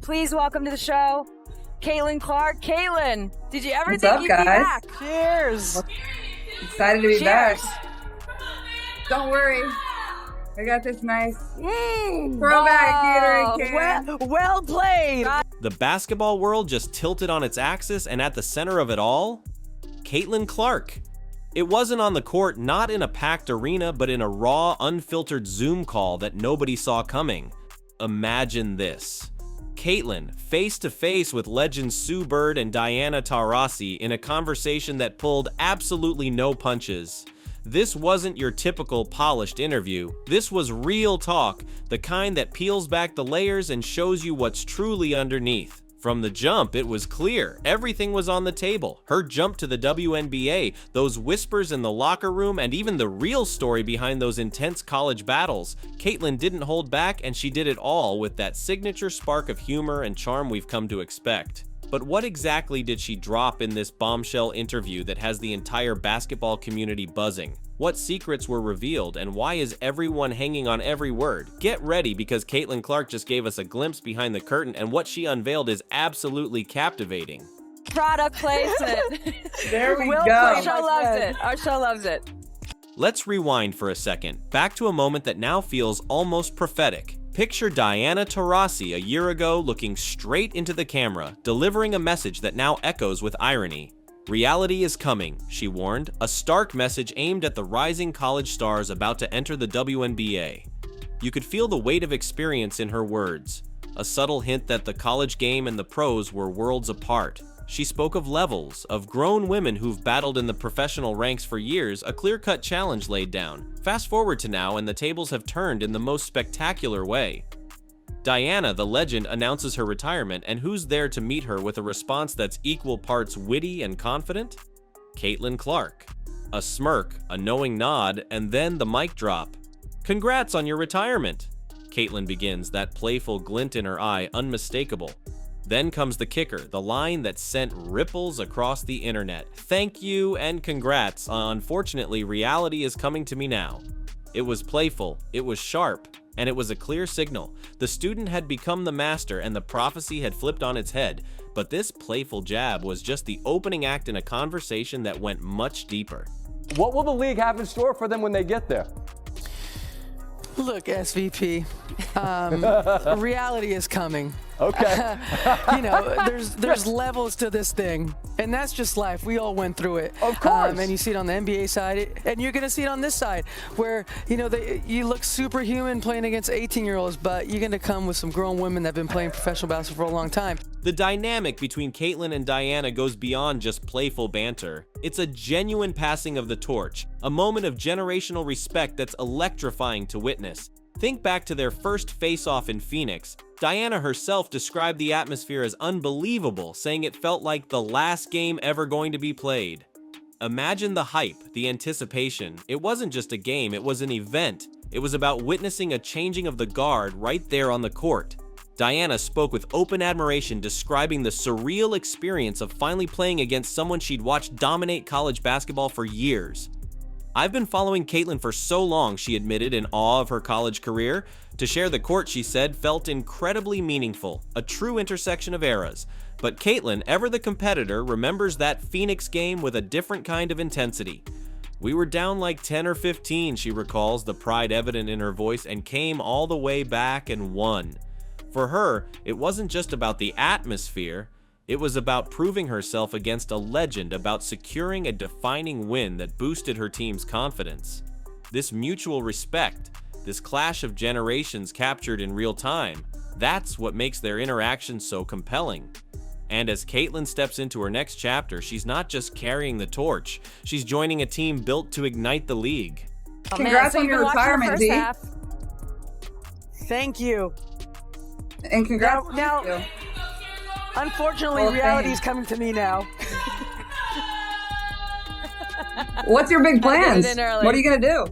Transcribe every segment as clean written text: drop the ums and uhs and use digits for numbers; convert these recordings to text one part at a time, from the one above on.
Please welcome to the show, Caitlin Clark. Caitlin, did you ever What's think up, you'd guys? be back? Cheers. Excited to be back. Cheers. Don't worry. I got this nice throwback Gatorade can. Well played. The basketball world just tilted on its axis, and at the center of it all, Caitlin Clark. It wasn't on the court, not in a packed arena, but in a raw, unfiltered Zoom call that nobody saw coming. Imagine this. Caitlin, face-to-face with legends Sue Bird and Diana Taurasi in a conversation that pulled absolutely no punches. This wasn't your typical polished interview. This was real talk, the kind that peels back the layers and shows you what's truly underneath. From the jump, it was clear. Everything was on the table. Her jump to the WNBA, those whispers in the locker room, and even the real story behind those intense college battles. Caitlin didn't hold back, and she did it all with that signature spark of humor and charm we've come to expect. But what exactly did she drop in this bombshell interview that has the entire basketball community buzzing? What secrets were revealed, and why is everyone hanging on every word? Get ready, because Caitlin Clark just gave us a glimpse behind the curtain, and what she unveiled is absolutely captivating. Product placement. There we Well go. Our played. show loves it. Our show loves it. Let's rewind for a second, back to a moment that now feels almost prophetic. Picture Diana Taurasi a year ago looking straight into the camera, delivering a message that now echoes with irony. Reality is coming, she warned, a stark message aimed at the rising college stars about to enter the WNBA. You could feel the weight of experience in her words, a subtle hint that the college game and the pros were worlds apart. She spoke of levels, of grown women who've battled in the professional ranks for years, a clear-cut challenge laid down. Fast forward to now, and the tables have turned in the most spectacular way. Diana, the legend, announces her retirement, and who's there to meet her with a response that's equal parts witty and confident? Caitlin Clark. A smirk, a knowing nod, and then the mic drop. Congrats on your retirement. Caitlin begins, that playful glint in her eye unmistakable. Then comes the kicker, the line that sent ripples across the internet. Thank you and congrats. Unfortunately, reality is coming to me now. It was playful, it was sharp, and it was a clear signal. The student had become the master and the prophecy had flipped on its head. But this playful jab was just the opening act in a conversation that went much deeper. What will the league have in store for them when they get there? Look, SVP, reality is coming. Okay. There's levels to this thing, and that's just life. We all went through it. Of course. And you see it on the NBA side, and you're going to see it on this side, where, you look superhuman playing against 18-year-olds, but you're going to come with some grown women that have been playing professional basketball for a long time. The dynamic between Caitlin and Diana goes beyond just playful banter. It's a genuine passing of the torch, a moment of generational respect that's electrifying to witness. Think back to their first face-off in Phoenix. Diana herself described the atmosphere as unbelievable, saying it felt like the last game ever going to be played. Imagine the hype, the anticipation. It wasn't just a game, it was an event. It was about witnessing a changing of the guard right there on the court. Diana spoke with open admiration, describing the surreal experience of finally playing against someone she'd watched dominate college basketball for years. I've been following Caitlin for so long, she admitted, in awe of her college career. To share the court, she said, felt incredibly meaningful, a true intersection of eras. But Caitlin, ever the competitor, remembers that Phoenix game with a different kind of intensity. We were down like 10 or 15, she recalls, the pride evident in her voice, and came all the way back and won. For her, it wasn't just about the atmosphere. It was about proving herself against a legend, about securing a defining win that boosted her team's confidence. This mutual respect, this clash of generations captured in real time, that's what makes their interaction so compelling. And as Caitlin steps into her next chapter, she's not just carrying the torch, she's joining a team built to ignite the league. Congrats So on you've your been watching the retirement, first D. half. Thank you. And congrats. Now, to you. unfortunately, Well, reality is thanks. coming to me now. What's your big plans? in early. What are you going to do?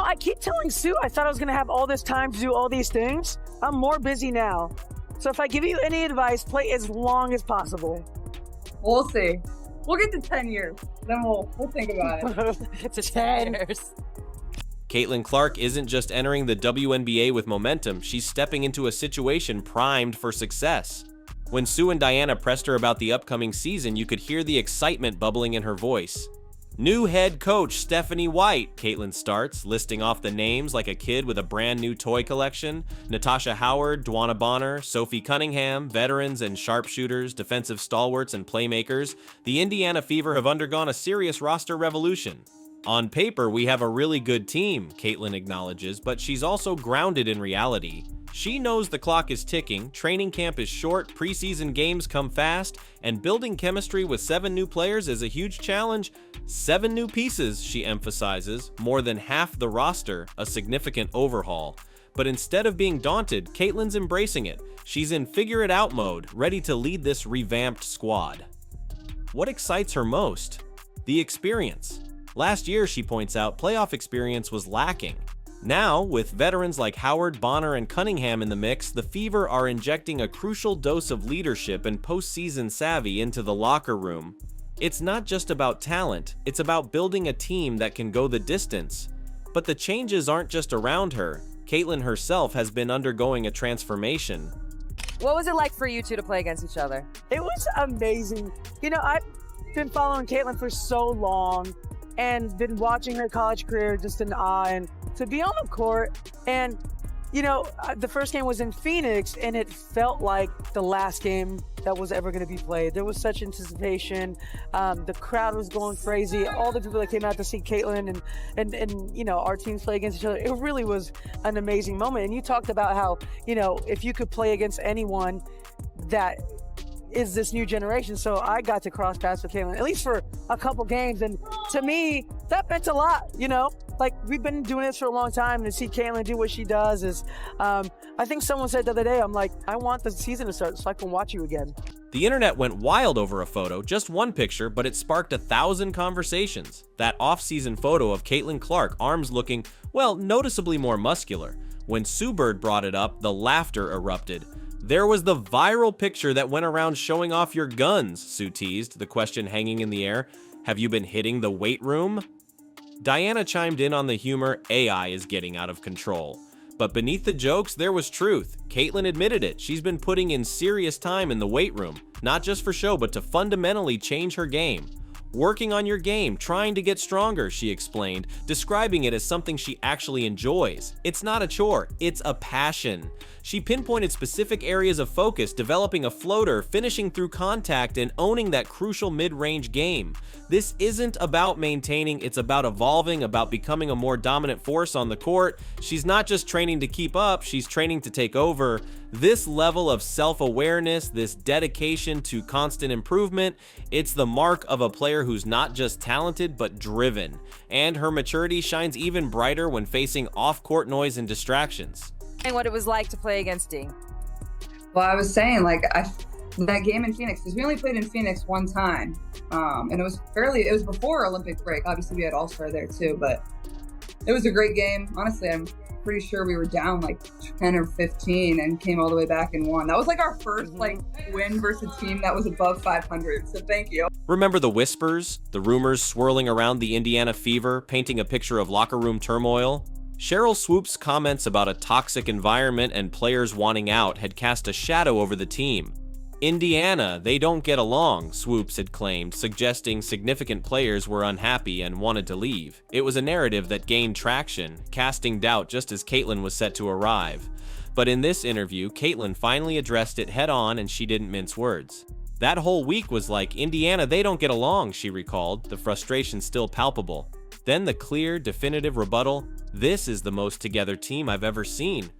I keep telling Sue I thought I was going to have all this time to do all these things. I'm more busy now. So if I give you any advice, play as long as possible. We'll see. We'll get to 10 years. Then we'll think about it. It's 10 years. Caitlin Clark isn't just entering the WNBA with momentum, she's stepping into a situation primed for success. When Sue and Diana pressed her about the upcoming season, you could hear the excitement bubbling in her voice. New head coach Stephanie White, Caitlin starts, listing off the names like a kid with a brand new toy collection. Natasha Howard, Dwana Bonner, Sophie Cunningham, veterans and sharpshooters, defensive stalwarts and playmakers. The Indiana Fever have undergone a serious roster revolution. On paper, we have a really good team, Caitlin acknowledges, but she's also grounded in reality. She knows the clock is ticking, training camp is short, preseason games come fast, and building chemistry with 7 new players is a huge challenge. 7 new pieces, she emphasizes, more than half the roster, a significant overhaul. But instead of being daunted, Caitlin's embracing it. She's in figure-it-out mode, ready to lead this revamped squad. What excites her most? The experience. Last year, she points out, playoff experience was lacking. Now, with veterans like Howard, Bonner, and Cunningham in the mix, the Fever are injecting a crucial dose of leadership and postseason savvy into the locker room. It's not just about talent, it's about building a team that can go the distance. But the changes aren't just around her. Caitlin herself has been undergoing a transformation. What was it like for you two to play against each other? It was amazing. You know, I've been following Caitlin for so long and been watching her college career just in awe, and to be on the court. And, you know, the first game was in Phoenix, and it felt like the last game that was ever going to be played. There was such anticipation. The crowd was going crazy. All the people that came out to see Caitlin and you know, our teams play against each other. It really was an amazing moment. And you talked about how, you know, if you could play against anyone that is this new generation. So I got to cross paths with Caitlin, at least for a couple games. And to me, that meant a lot, you know? Like, we've been doing this for a long time, and to see Caitlin do what she does is, I think someone said the other day, I'm like, I want the season to start so I can watch you again. The internet went wild over a photo, just one picture, but it sparked 1,000 conversations. That off-season photo of Caitlin Clark, arms looking, well, noticeably more muscular. When Sue Bird brought it up, the laughter erupted. There was the viral picture that went around showing off your guns, Sue teased, the question hanging in the air. Have you been hitting the weight room? Diana chimed in on the humor, AI is getting out of control. But beneath the jokes, there was truth. Caitlin admitted it. She's been putting in serious time in the weight room, not just for show, but to fundamentally change her game. Working on your game, trying to get stronger, she explained, describing it as something she actually enjoys. It's not a chore, it's a passion. She pinpointed specific areas of focus, developing a floater, finishing through contact, and owning that crucial mid-range game. This isn't about maintaining, it's about evolving, about becoming a more dominant force on the court. She's not just training to keep up, she's training to take over. This level of self-awareness, this dedication to constant improvement, it's the mark of a player who's not just talented, but driven. And her maturity shines even brighter when facing off-court noise and distractions. And what it was like to play against Dee. Well, I was saying, like, that game in Phoenix, because we only played in Phoenix one time, and it was before Olympic break. Obviously, we had All-Star there too, but it was a great game. Honestly, I'm pretty sure we were down like 10 or 15 and came all the way back and won. That was like our first like win versus a team that was above 500. So thank you. Remember the whispers, the rumors swirling around the Indiana Fever, painting a picture of locker room turmoil? Cheryl Swoop's comments about a toxic environment and players wanting out had cast a shadow over the team. Indiana, they don't get along, Swoops had claimed, suggesting significant players were unhappy and wanted to leave. It was a narrative that gained traction, casting doubt just as Caitlin was set to arrive. But in this interview, Caitlin finally addressed it head-on and she didn't mince words. That whole week was like, Indiana, they don't get along, she recalled, the frustration still palpable. Then the clear, definitive rebuttal, this is the most together team I've ever seen.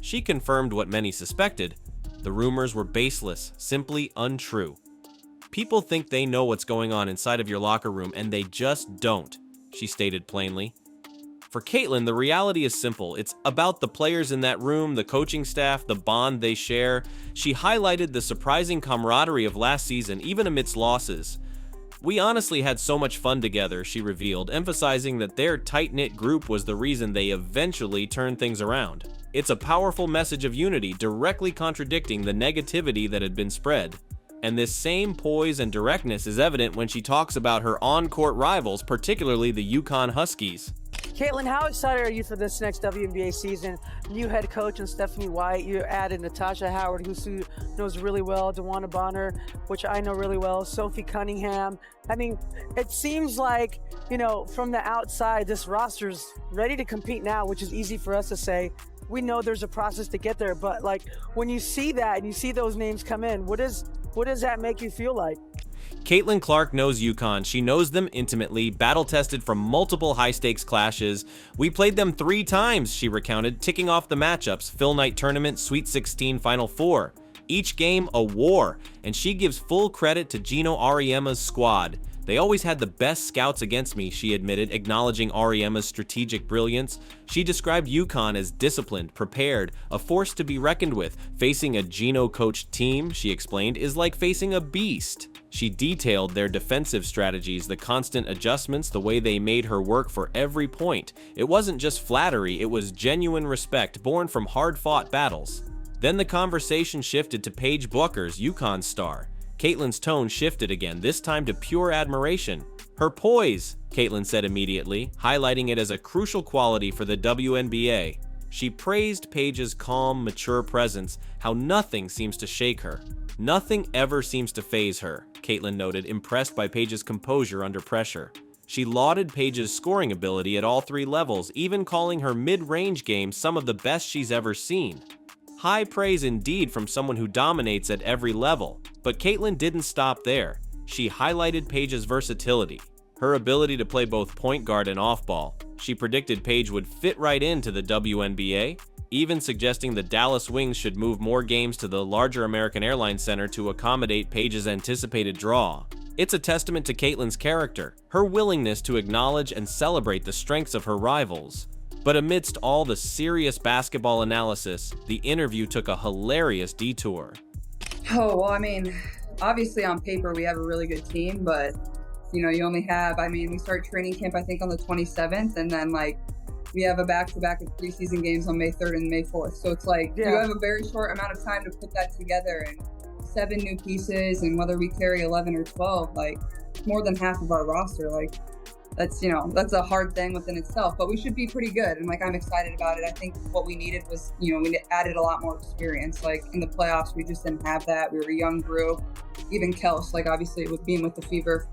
She confirmed what many suspected. The rumors were baseless, simply untrue. People think they know what's going on inside of your locker room, and they just don't, she stated plainly. For Caitlin, the reality is simple. It's about the players in that room, the coaching staff, the bond they share. She highlighted the surprising camaraderie of last season, even amidst losses. We honestly had so much fun together, she revealed, emphasizing that their tight-knit group was the reason they eventually turned things around. It's a powerful message of unity, directly contradicting the negativity that had been spread. And this same poise and directness is evident when she talks about her on-court rivals, particularly the UConn Huskies. Caitlin, how excited are you for this next WNBA season? New head coach and Stephanie White. You added Natasha Howard, who Sue knows really well, DeWanna Bonner, which I know really well, Sophie Cunningham. I mean, it seems like, from the outside, this roster's ready to compete now, which is easy for us to say. We know there's a process to get there, but like when you see that and you see those names come in, what does that make you feel like? Caitlin Clark knows UConn. She knows them intimately, battle-tested from multiple high-stakes clashes. We played them 3 times, she recounted, ticking off the matchups: Phil Knight Tournament, Sweet 16, Final Four. Each game a war, and she gives full credit to Gino Auriemma's squad. They always had the best scouts against me, she admitted, acknowledging Auriemma's strategic brilliance. She described UConn as disciplined, prepared, a force to be reckoned with. Facing a Gino-coached team, she explained, is like facing a beast. She detailed their defensive strategies, the constant adjustments, the way they made her work for every point. It wasn't just flattery, it was genuine respect born from hard-fought battles. Then the conversation shifted to Paige Bucker's UConn star. Caitlin's tone shifted again, this time to pure admiration. Her poise, Caitlin said immediately, highlighting it as a crucial quality for the WNBA. She praised Paige's calm, mature presence, how nothing seems to shake her. Nothing ever seems to faze her, Caitlin noted, impressed by Paige's composure under pressure. She lauded Paige's scoring ability at all 3 levels, even calling her mid-range game some of the best she's ever seen. High praise indeed from someone who dominates at every level. But Caitlin didn't stop there. She highlighted Paige's versatility, her ability to play both point guard and off-ball. She predicted Paige would fit right into the WNBA, even suggesting the Dallas Wings should move more games to the larger American Airlines Center to accommodate Paige's anticipated draw. It's a testament to Caitlin's character, her willingness to acknowledge and celebrate the strengths of her rivals. But amidst all the serious basketball analysis, the interview took a hilarious detour. Oh, well, I mean, obviously on paper we have a really good team, but you only have, we start training camp, I think, on the 27th, and then we have a back-to-back of preseason games on May 3rd and May 4th. So it's you have a very short amount of time to put that together, and 7 new pieces, and whether we carry 11 or 12, more than half of our roster, that's a hard thing within itself, but we should be pretty good. And I'm excited about it. I think what we needed was, we added a lot more experience. In the playoffs, we just didn't have that. We were a young group. Even Kels, obviously with being with the Fever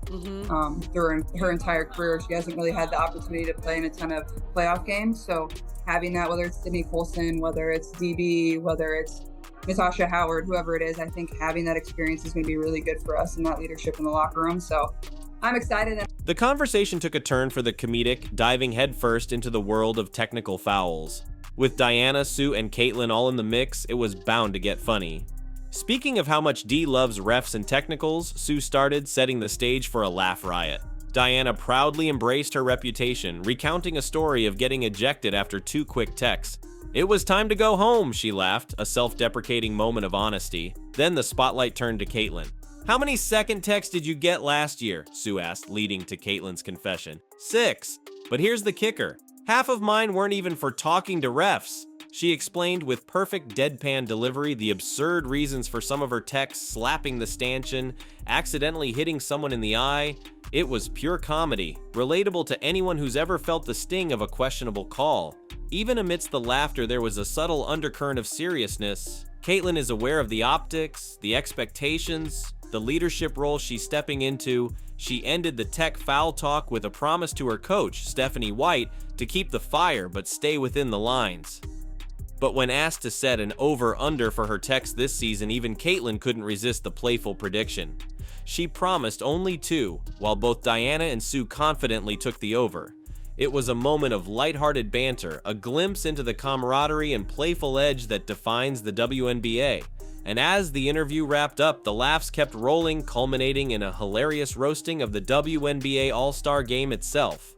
during her entire career, she hasn't really had the opportunity to play in a ton of playoff games. So having that, whether it's Sydney Colson, whether it's DB, whether it's Natasha Howard, whoever it is, I think having that experience is going to be really good for us and that leadership in the locker room. So I'm excited. The conversation took a turn for the comedic, diving headfirst into the world of technical fouls. With Diana, Sue, and Caitlin all in the mix, it was bound to get funny. Speaking of how much Dee loves refs and technicals, Sue started, setting the stage for a laugh riot. Diana proudly embraced her reputation, recounting a story of getting ejected after 2 quick texts. "It was time to go home," she laughed, a self-deprecating moment of honesty. Then the spotlight turned to Caitlin. "How many second texts did you get last year?" Sue asked, leading to Caitlin's confession. 6. But here's the kicker. Half of mine weren't even for talking to refs. She explained with perfect deadpan delivery the absurd reasons for some of her texts, slapping the stanchion, accidentally hitting someone in the eye. It was pure comedy, relatable to anyone who's ever felt the sting of a questionable call. Even amidst the laughter, there was a subtle undercurrent of seriousness. Caitlin is aware of the optics, the expectations, the leadership role she's stepping into. She ended the tech foul talk with a promise to her coach, Stephanie White, to keep the fire but stay within the lines. But when asked to set an over-under for her text this season, even Caitlin couldn't resist the playful prediction. She promised only 2, while both Diana and Sue confidently took the over. It was a moment of lighthearted banter, a glimpse into the camaraderie and playful edge that defines the WNBA. And as the interview wrapped up, the laughs kept rolling, culminating in a hilarious roasting of the WNBA All-Star Game itself.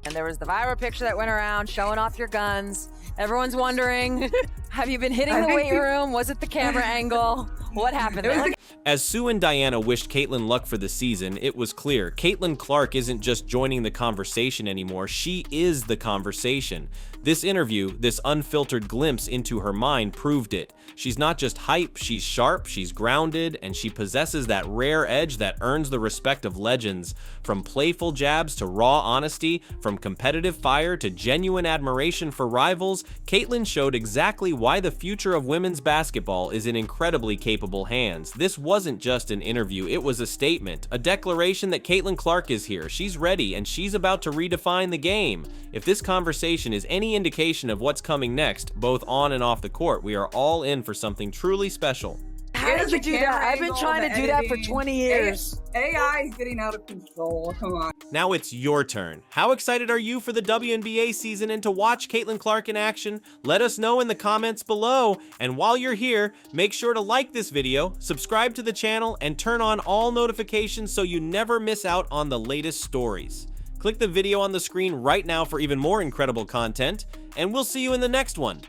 And there was the viral picture that went around showing off your guns. Everyone's wondering, have you been hitting the weight room? Was it the camera angle? What happened there? As Sue and Diana wished Caitlin luck for the season, it was clear Caitlin Clark isn't just joining the conversation anymore, she is the conversation. This interview, this unfiltered glimpse into her mind, proved it. She's not just hype, she's sharp, she's grounded, and she possesses that rare edge that earns the respect of legends. From playful jabs to raw honesty, from competitive fire to genuine admiration for rivals, Caitlin showed exactly why the future of women's basketball is in incredibly capable hands. This wasn't just an interview, it was a statement, a declaration that Caitlin Clark is here, she's ready, and she's about to redefine the game. If this conversation is any indication of what's coming next, both on and off the court, we are all in for something truly special. How did you do that? I've been trying to do that for 20 years. AI is getting out of control. Come on. Now it's your turn. How excited are you for the WNBA season and to watch Caitlin Clark in action? Let us know in the comments below. And while you're here, make sure to like this video, subscribe to the channel, and turn on all notifications so you never miss out on the latest stories. Click the video on the screen right now for even more incredible content, and we'll see you in the next one.